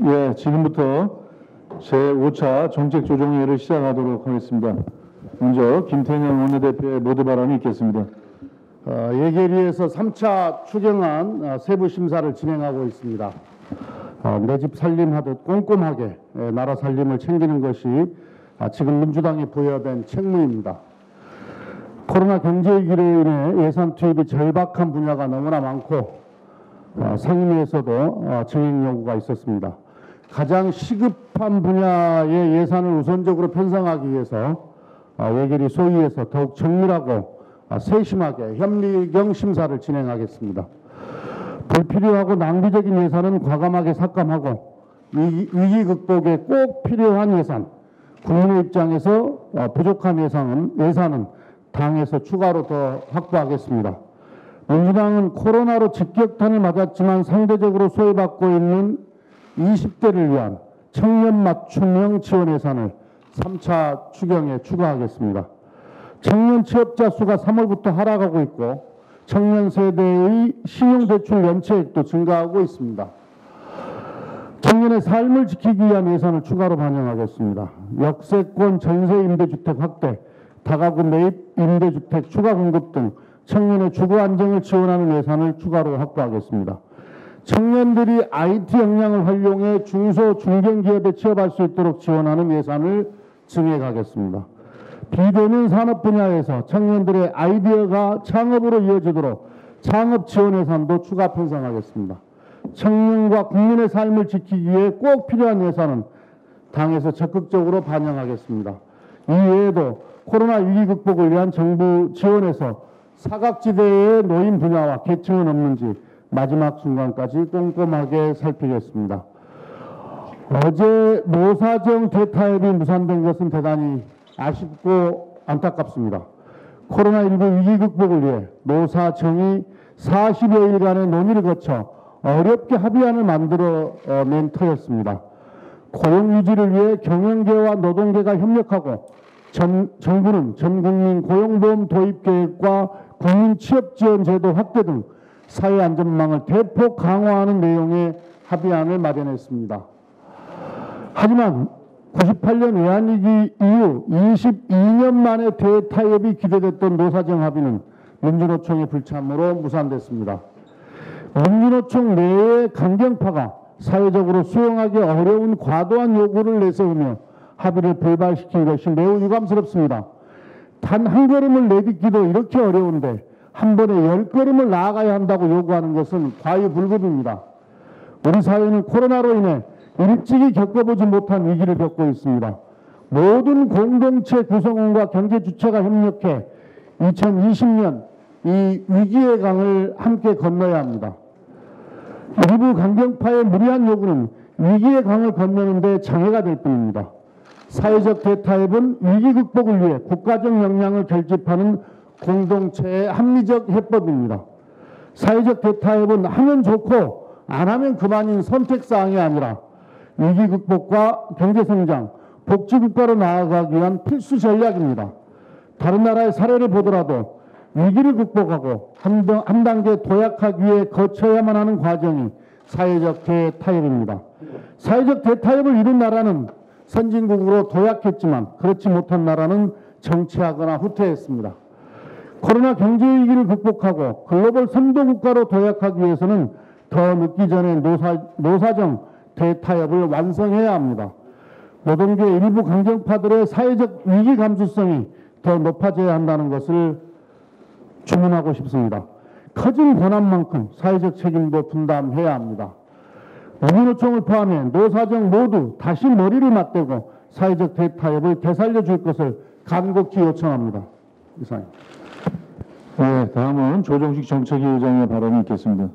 네, 지금부터 제5차 정책조정회의를 시작하도록 하겠습니다. 먼저 김태년 원내대표의 모두 발언이 있겠습니다. 예결위에서 3차 추경안 세부 심사를 진행하고 있습니다. 내 집 살림하듯 꼼꼼하게 나라 살림을 챙기는 것이 지금 민주당이 부여된 책무입니다. 코로나 경제 위기로 인해 예산 투입이 절박한 분야가 너무나 많고 상임위에서도 증액 요구가 있었습니다. 가장 시급한 분야의 예산을 우선적으로 편성하기 위해서 예결위 소위에서 더욱 정밀하고 세심하게 현미경 심사를 진행하겠습니다. 불필요하고 낭비적인 예산은 과감하게 삭감하고 위기 극복에 꼭 필요한 예산, 국민의 입장에서 부족한 예산은 당에서 추가로 더 확보하겠습니다. 민주당은 코로나로 직격탄을 맞았지만 상대적으로 소외받고 있는 20대를 위한 청년 맞춤형 지원 예산을 3차 추경에 추가하겠습니다. 청년 취업자 수가 3월부터 하락하고 있고 청년 세대의 신용대출 연체액도 증가하고 있습니다. 청년의 삶을 지키기 위한 예산을 추가로 반영하겠습니다. 역세권 전세 임대주택 확대, 다가구 매입 임대주택 추가 공급 등 청년의 주거 안정을 지원하는 예산을 추가로 확보하겠습니다. 청년들이 IT 역량을 활용해 중소 중견기업에 취업할 수 있도록 지원하는 예산을 증액하겠습니다. 비대면 산업 분야에서 청년들의 아이디어가 창업으로 이어지도록 창업 지원 예산도 추가 편성하겠습니다. 청년과 국민의 삶을 지키기 위해 꼭 필요한 예산은 당에서 적극적으로 반영하겠습니다. 이 외에도 코로나 위기 극복을 위한 정부 지원에서 사각지대의 노인 분야와 계층은 없는지 마지막 순간까지 꼼꼼하게 살피겠습니다. 어제 노사정 대타협이 무산된 것은 대단히 아쉽고 안타깝습니다. 코로나19 위기 극복을 위해 노사정이 40여일간의 논의를 거쳐 어렵게 합의안을 만들어낸 터였습니다. 고용 유지를 위해 경영계와 노동계가 협력하고 정부는 전국민 고용보험 도입 계획과 국민 취업지원 제도 확대 등 사회 안전망을 대폭 강화하는 내용의 합의안을 마련했습니다. 하지만 98년 외환위기 이후 22년 만에 대타협이 기대됐던 노사정 합의는 민주노총의 불참으로 무산됐습니다. 민주노총 내의 강경파가 사회적으로 수용하기 어려운 과도한 요구를 내세우며 합의를 불발시킨 것이 매우 유감스럽습니다. 단 한 걸음을 내딛기도 이렇게 어려운데 한 번에 10걸음을 나아가야 한다고 요구하는 것은 과유불급입니다. 우리 사회는 코로나로 인해 일찍이 겪어보지 못한 위기를 겪고 있습니다. 모든 공동체 구성원과 경제 주체가 협력해 2020년 이 위기의 강을 함께 건너야 합니다. 일부 강경파의 무리한 요구는 위기의 강을 건너는 데 장애가 될 뿐입니다. 사회적 대타협은 위기 극복을 위해 국가적 역량을 결집하는 공동체의 합리적 해법입니다. 사회적 대타협은 하면 좋고 안 하면 그만인 선택사항이 아니라 위기 극복과 경제성장, 복지국가로 나아가기 위한 필수 전략입니다. 다른 나라의 사례를 보더라도 위기를 극복하고 한 단계 도약하기 위해 거쳐야만 하는 과정이 사회적 대타협입니다. 사회적 대타협을 이룬 나라는 선진국으로 도약했지만 그렇지 못한 나라는 정체하거나 후퇴했습니다. 코로나 경제 위기를 극복하고 글로벌 선도국가로 도약하기 위해서는 더 늦기 전에 노사정 대타협을 완성해야 합니다. 노동계 일부 강경파들의 사회적 위기 감수성이 더 높아져야 한다는 것을 주문하고 싶습니다. 커진 권한만큼 사회적 책임도 분담해야 합니다. 민주노총을 포함해 노사정 모두 다시 머리를 맞대고 사회적 대타협을 되살려 줄 것을 간곡히 요청합니다. 이상입니다. 네, 다음은 조정식 정책위 의장의 발언이 있겠습니다.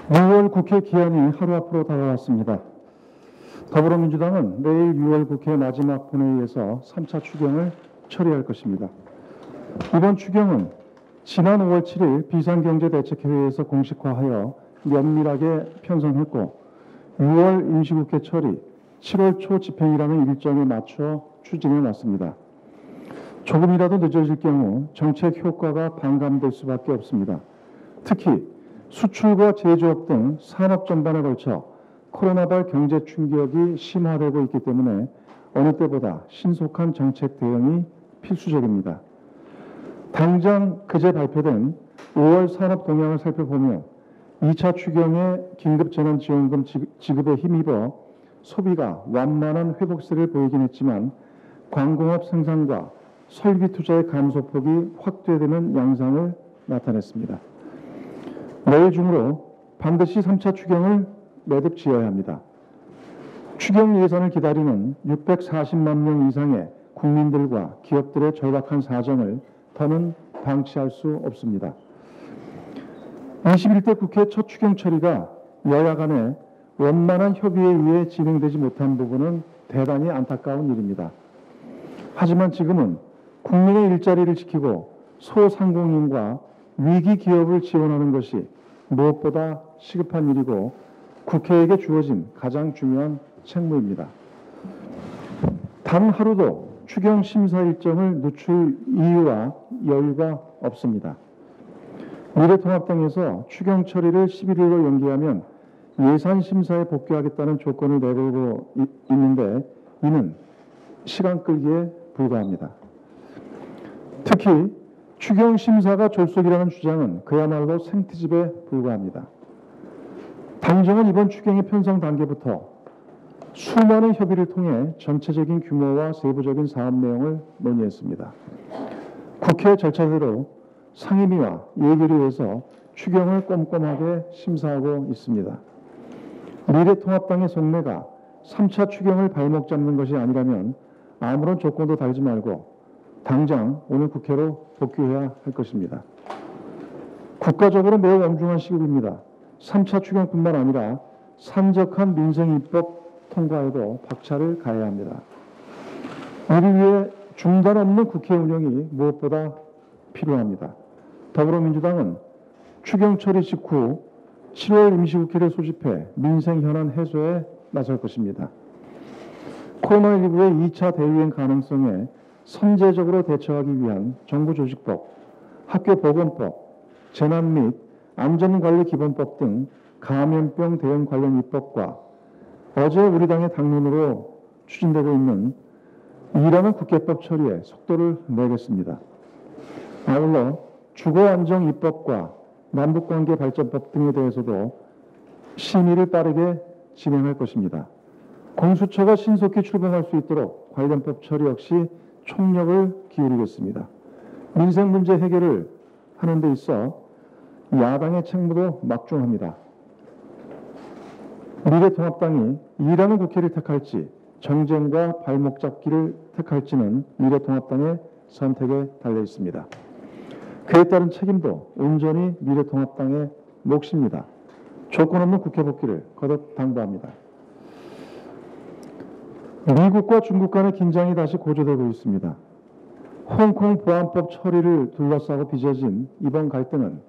6월 국회 기한이 하루 앞으로 다가왔습니다. 더불어민주당은 내일 6월 국회 마지막 본회의에서 3차 추경을 처리할 것입니다. 이번 추경은 지난 5월 7일 비상경제대책회의에서 공식화하여 면밀하게 편성했고 6월 임시국회 처리, 7월 초 집행이라는 일정에 맞춰 추진해 왔습니다. 조금이라도 늦어질 경우 정책 효과가 반감될 수밖에 없습니다. 특히 수출과 제조업 등 산업 전반에 걸쳐 코로나발 경제 충격이 심화되고 있기 때문에 어느 때보다 신속한 정책 대응이 필수적입니다. 당장 그제 발표된 5월 산업 동향을 살펴보면 2차 추경의 긴급재난지원금 지급에 힘입어 소비가 완만한 회복세를 보이긴 했지만 광공업 생산과 설비 투자의 감소폭이 확대되는 양상을 나타냈습니다. 내일 중으로 반드시 3차 추경을 매듭 지어야 합니다. 추경 예산을 기다리는 640만 명 이상의 국민들과 기업들의 절박한 사정을 더는 방치할 수 없습니다. 21대 국회 첫 추경 처리가 여야 간의 원만한 협의에 의해 진행되지 못한 부분은 대단히 안타까운 일입니다. 하지만 지금은 국민의 일자리를 지키고 소상공인과 위기 기업을 지원하는 것이 무엇보다 시급한 일이고 국회에게 주어진 가장 중요한 책무입니다. 단 하루도 추경 심사 일정을 늦출 이유와 여유가 없습니다. 미래통합당에서 추경 처리를 11일로 연기하면 예산 심사에 복귀하겠다는 조건을 내걸고 있는데 이는 시간 끌기에 불과합니다. 특히 추경 심사가 졸속이라는 주장은 그야말로 생트집에 불과합니다. 당정은 이번 추경의 편성 단계부터 수많은 협의를 통해 전체적인 규모와 세부적인 사업 내용을 논의했습니다. 국회 절차대로 상임위와 예결위에서 추경을 꼼꼼하게 심사하고 있습니다. 미래통합당의 속내가 3차 추경을 발목 잡는 것이 아니라면 아무런 조건도 달지 말고 당장 오늘 국회로 복귀해야 할 것입니다. 국가적으로 매우 엄중한 시국입니다. 3차 추경뿐만 아니라 산적한 민생 입법 통과에도 박차를 가해야 합니다. 이를 위해 중단 없는 국회 운영이 무엇보다 필요합니다. 더불어민주당은 추경 처리 직후 7월 임시국회를 소집해 민생 현안 해소에 나설 것입니다. 코로나19의 2차 대유행 가능성에 선제적으로 대처하기 위한 정부조직법, 학교보건법, 재난 및 안전관리기본법 등 감염병 대응 관련 입법과 어제 우리 당의 당론으로 추진되고 있는 일하는 국회법 처리에 속도를 내겠습니다. 아울러 주거안정 입법과 남북관계 발전법 등에 대해서도 심의를 빠르게 진행할 것입니다. 공수처가 신속히 출범할 수 있도록 관련 법 처리 역시 총력을 기울이겠습니다. 민생 문제 해결을 하는 데 있어 야당의 책무도 막중합니다. 미래통합당이 일하는 국회를 택할지 정쟁과 발목 잡기를 택할지는 미래통합당의 선택에 달려 있습니다. 그에 따른 책임도 온전히 미래통합당의 몫입니다. 조건 없는 국회 복귀를 거듭 당부합니다. 미국과 중국 간의 긴장이 다시 고조되고 있습니다. 홍콩 보안법 처리를 둘러싸고 빚어진 이번 갈등은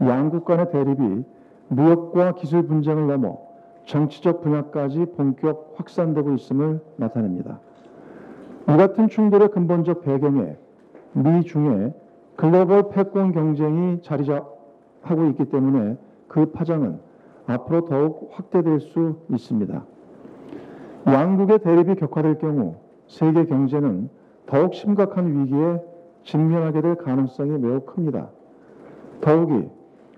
양국 간의 대립이 무역과 기술 분쟁을 넘어 정치적 분야까지 본격 확산되고 있음을 나타냅니다. 이 같은 충돌의 근본적 배경에 미중의 글로벌 패권 경쟁이 자리하고 있기 때문에 그 파장은 앞으로 더욱 확대될 수 있습니다. 양국의 대립이 격화될 경우 세계 경제는 더욱 심각한 위기에 직면하게 될 가능성이 매우 큽니다. 더욱이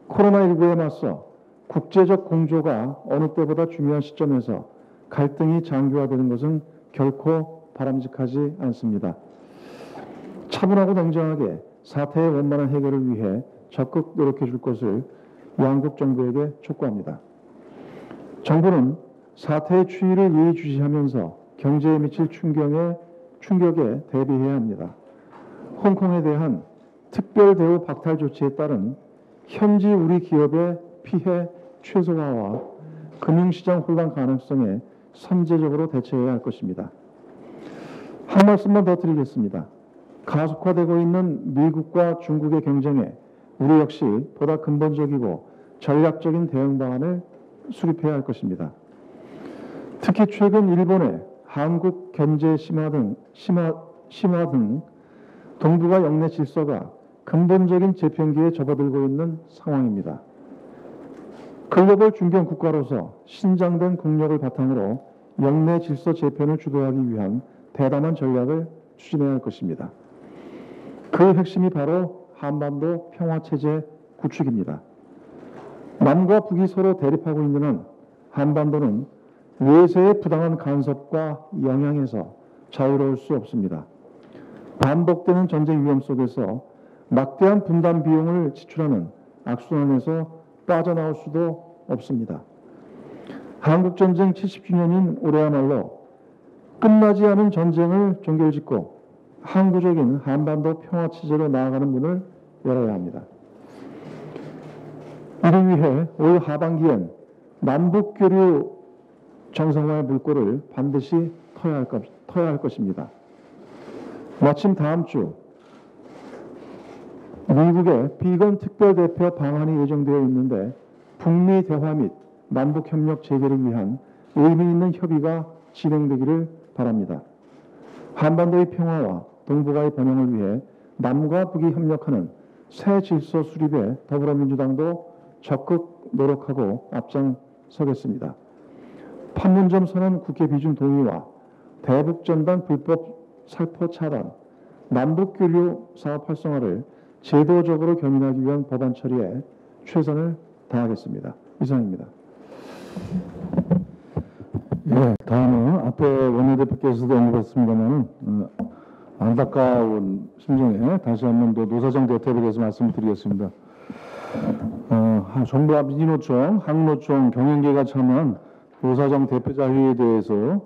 코로나19에 맞서 국제적 공조가 어느 때보다 중요한 시점에서 갈등이 장기화되는 것은 결코 바람직하지 않습니다. 차분하고 냉정하게 사태의 원만한 해결을 위해 적극 노력해 줄 것을 양국 정부에게 촉구합니다. 정부는 사태의 추이를 예의주시하면서 경제에 미칠 충격에 대비해야 합니다. 홍콩에 대한 특별 대우 박탈 조치에 따른 현지 우리 기업의 피해 최소화와 금융시장 혼란 가능성에 선제적으로 대처해야 할 것입니다. 한 말씀만 더 드리겠습니다. 가속화되고 있는 미국과 중국의 경쟁에 우리 역시 보다 근본적이고 전략적인 대응 방안을 수립해야 할 것입니다. 특히 최근 일본의 한국 견제 심화 등 동북아 영내 질서가 근본적인 재편기에 접어들고 있는 상황입니다. 글로벌 중견 국가로서 신장된 국력을 바탕으로 영내 질서 재편을 주도하기 위한 대담한 전략을 추진해야 할 것입니다. 그 핵심이 바로 한반도 평화체제 구축입니다. 남과 북이 서로 대립하고 있는 한 한반도는 외세의 부당한 간섭과 영향에서 자유로울 수 없습니다. 반복되는 전쟁 위험 속에서 막대한 분담 비용을 지출하는 악순환에서 빠져나올 수도 없습니다. 한국전쟁 70주년인 올해야말로 끝나지 않은 전쟁을 종결짓고 항구적인 한반도 평화체제로 나아가는 문을 열어야 합니다. 이를 위해 올 하반기엔 남북교류 정상화의 물꼬를 반드시 터야 할 것입니다. 마침 다음 주 미국의 비건 특별대표 방한이 예정되어 있는데 북미 대화 및 남북협력 재개를 위한 의미 있는 협의가 진행되기를 바랍니다. 한반도의 평화와 동북아의 번영을 위해 남과 북이 협력하는 새 질서 수립에 더불어민주당도 적극 노력하고 앞장서겠습니다. 판문점 선언 국회 비준 동의와 대북전단 불법 살포 차단, 남북교류 사업 활성화를 제도적으로 견인하기 위한 법안 처리에 최선을 다하겠습니다. 이상입니다. 예, 다음은 앞에 원내대표께서도 언급했습니다만 안타까운 심정에 다시 한번 더 노사정 대책에 대해서 말씀을 드리겠습니다. 정부와 민주노총, 한국노총, 경영계가 참여한 노사정 대표자 회의에 대해서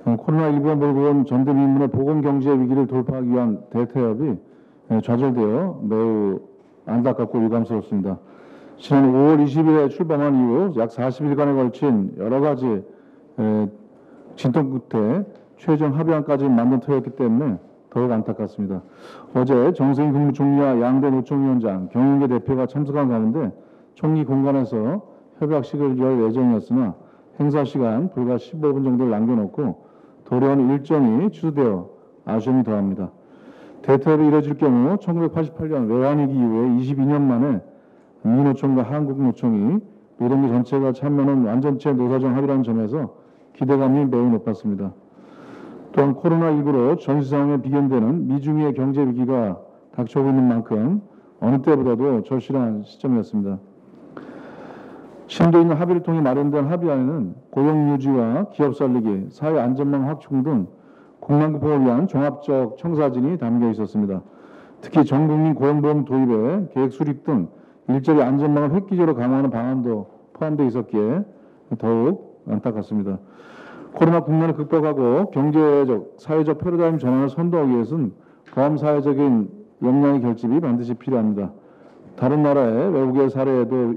코로나19가 몰고 온 전대미문의 보건경제 위기를 돌파하기 위한 대태협이 좌절되어 매우 안타깝고 유감스럽습니다. 지난 5월 20일에 출범한 이후 약 40일간에 걸친 여러 가지 진통 끝에 최종 합의안까지 만든 터였기 때문에 더욱 안타깝습니다. 어제 정세인 국무총리와 양대 노총위원장, 경영계 대표가 참석한 가운데 총리 공간에서 협약식을 열 예정이었으나 행사 시간 불과 15분 정도를 남겨놓고 도래한 일정이 취소되어 아쉬움이 더합니다. 대태협이 이뤄질 경우 1988년 외환위기 이후에 22년 만에 민노총과 한국노총이 노동계 전체가 참여하는 완전체 노사정 합의라는 점에서 기대감이 매우 높았습니다. 또한 코로나19로 전 세상에 비견되는 미중의 경제 위기가 닥쳐오고 있는 만큼 어느 때보다도 절실한 시점이었습니다. 심도 있는 합의를 통해 마련된 합의안에는 고용 유지와 기업 살리기, 사회 안전망 확충 등 국난 극복을 위한 종합적 청사진이 담겨 있었습니다. 특히 전국민 고용보험 도입에 계획 수립 등 일자리 안전망을 획기적으로 강화하는 방안도 포함되어 있었기에 더욱 안타깝습니다. 코로나 국난을 극복하고 경제적, 사회적 패러다임 전환을 선도하기 위해서는 범사회적인 역량의 결집이 반드시 필요합니다. 다른 나라의 외국의 사례에도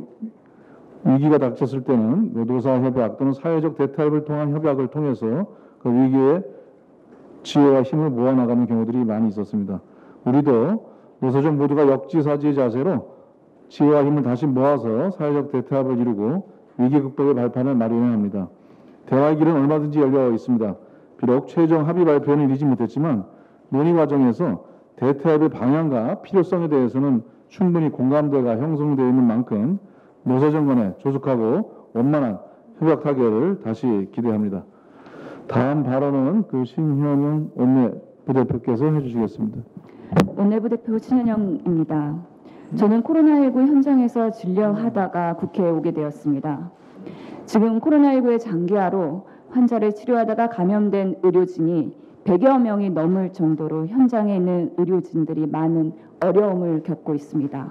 위기가 닥쳤을 때는 노사협약 또는 사회적 대타협을 통한 협약을 통해서 그 위기에 지혜와 힘을 모아나가는 경우들이 많이 있었습니다. 우리도 노사정 모두가 역지사지의 자세로 지혜와 힘을 다시 모아서 사회적 대타협을 이루고 위기 극복의 발판을 마련해야 합니다. 대화의 길은 얼마든지 열려 있습니다. 비록 최종 합의 발표는 이르지 못했지만 논의 과정에서 대타협의 방향과 필요성에 대해서는 충분히 공감대가 형성되어 있는 만큼 노사정 간의 조속하고 원만한 협약 타결을 다시 기대합니다. 다음 발언은 신현영 원내부대표께서 해주시겠습니다. 원내부대표 신현영입니다. 저는 코로나19 현장에서 진료하다가 국회에 오게 되었습니다. 지금 코로나19의 장기화로 환자를 치료하다가 감염된 의료진이 100여 명이 넘을 정도로 현장에 있는 의료진들이 많은 어려움을 겪고 있습니다.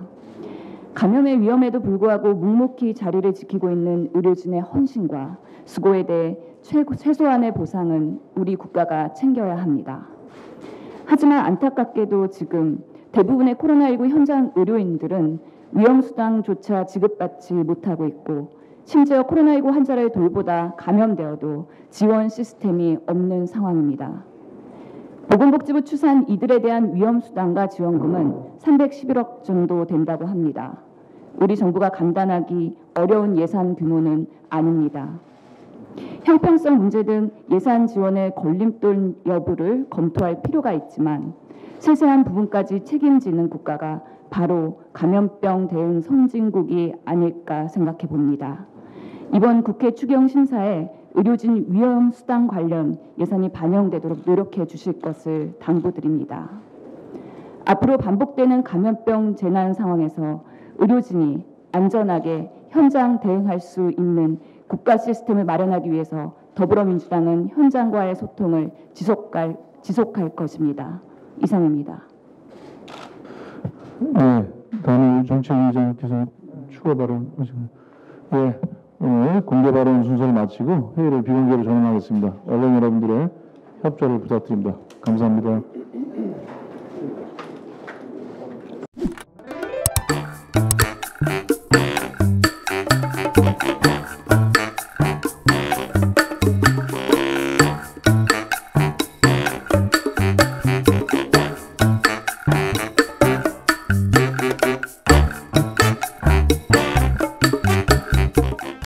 감염의 위험에도 불구하고 묵묵히 자리를 지키고 있는 의료진의 헌신과 수고에 대해 최소한의 보상은 우리 국가가 챙겨야 합니다. 하지만 안타깝게도 지금 대부분의 코로나19 현장 의료인들은 위험수당조차 지급받지 못하고 있고 심지어 코로나19 환자를 돌보다 감염되어도 지원 시스템이 없는 상황입니다. 보건복지부 추산 이들에 대한 위험수당과 지원금은 311억 정도 된다고 합니다. 우리 정부가 감당하기 어려운 예산 규모는 아닙니다. 형평성 문제 등 예산 지원의 걸림돌 여부를 검토할 필요가 있지만 세세한 부분까지 책임지는 국가가 바로 감염병 대응 선진국이 아닐까 생각해 봅니다. 이번 국회 추경 심사에 의료진 위험 수당 관련 예산이 반영되도록 노력해 주실 것을 당부드립니다. 앞으로 반복되는 감염병 재난 상황에서 의료진이 안전하게 현장 대응할 수 있는 국가 시스템을 마련하기 위해서 더불어민주당은 현장과의 소통을 지속할 것입니다. 이상입니다. 네, 다음에 정치인 의장님께서 추가 발언하시면. 네, 오늘 공개 발언 순서를 마치고 회의를 비공개로 전환하겠습니다. 언론 여러분들의 협조를 부탁드립니다. 감사합니다.